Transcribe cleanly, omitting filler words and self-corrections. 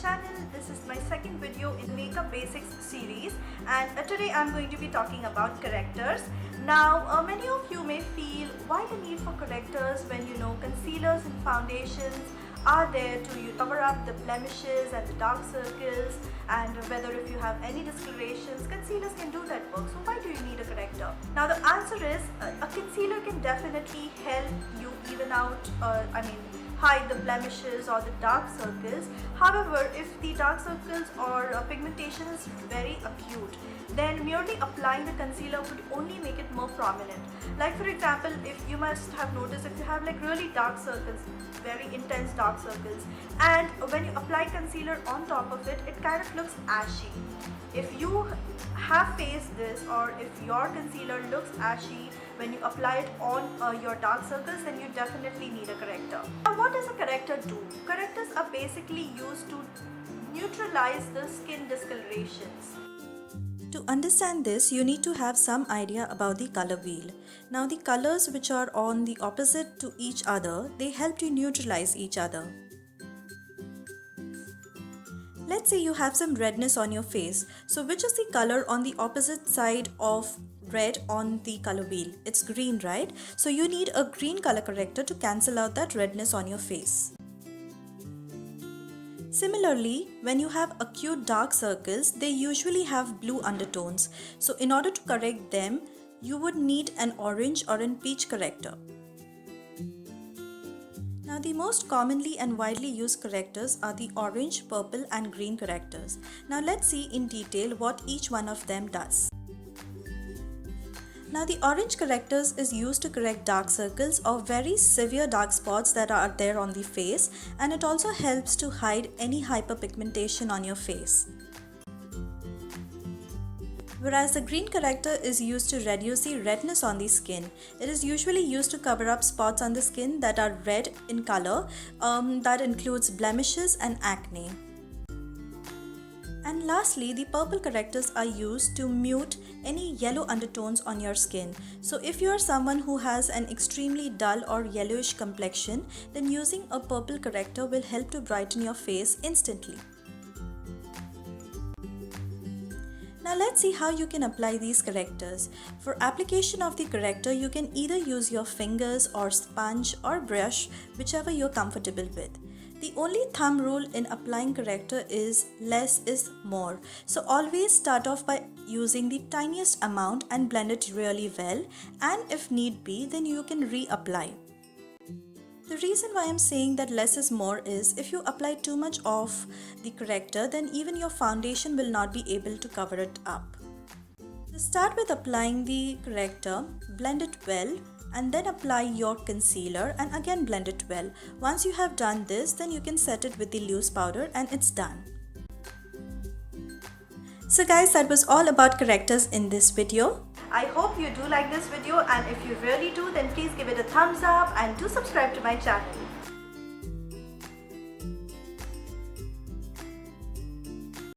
channel. This is my second video in Makeup Basics series, and today I'm going to be talking about correctors. Now many of you may feel, why the need for correctors when you know concealers and foundations are there to cover up the blemishes and the dark circles, and whether if you have any discolorations, concealers can do that work. So why do you need a corrector? Now the answer is a concealer can definitely help you even out, hide the blemishes or the dark circles. However, if the dark circles or pigmentation is very acute, then merely applying the concealer would only make it more prominent. Like for example, if you must have noticed, if you have like really dark circles, very intense dark circles, and when you apply concealer on top of it, it kind of looks ashy. If you have faced this, or if your concealer looks ashy when you apply it on your dark circles, then you definitely need a corrector. Now what does a corrector do? Correctors are basically used to neutralize the skin discolorations. To understand this, you need to have some idea about the color wheel. Now the colors which are on the opposite to each other, they help to neutralize each other. Let's say you have some redness on your face. So which is the color on the opposite side of red on the color wheel? It's green, right? So you need a green color corrector to cancel out that redness on your face. Similarly, when you have acute dark circles, they usually have blue undertones. So in order to correct them, you would need an orange or an peach corrector. Now the most commonly and widely used correctors are the orange, purple and green correctors. Now let's see in detail what each one of them does. Now the orange correctors is used to correct dark circles or very severe dark spots that are there on the face, and it also helps to hide any hyperpigmentation on your face. Whereas the green corrector is used to reduce the redness on the skin. It is usually used to cover up spots on the skin that are red in color, that includes blemishes and acne. And lastly, the purple correctors are used to mute any yellow undertones on your skin. So if you are someone who has an extremely dull or yellowish complexion, then using a purple corrector will help to brighten your face instantly. Now let's see how you can apply these correctors. For application of the corrector, you can either use your fingers or sponge or brush, whichever you're comfortable with. The only thumb rule in applying corrector is less is more. So always start off by using the tiniest amount and blend it really well, and if need be, then you can reapply. The reason why I'm saying that less is more is if you apply too much of the corrector, then even your foundation will not be able to cover it up. So start with applying the corrector, blend it well, and then apply your concealer and again blend it well. Once you have done this, then you can set it with the loose powder and it's done. So guys, that was all about correctors in this video. I hope you do like this video, and if you really do, then please give it a thumbs up and do subscribe to my channel.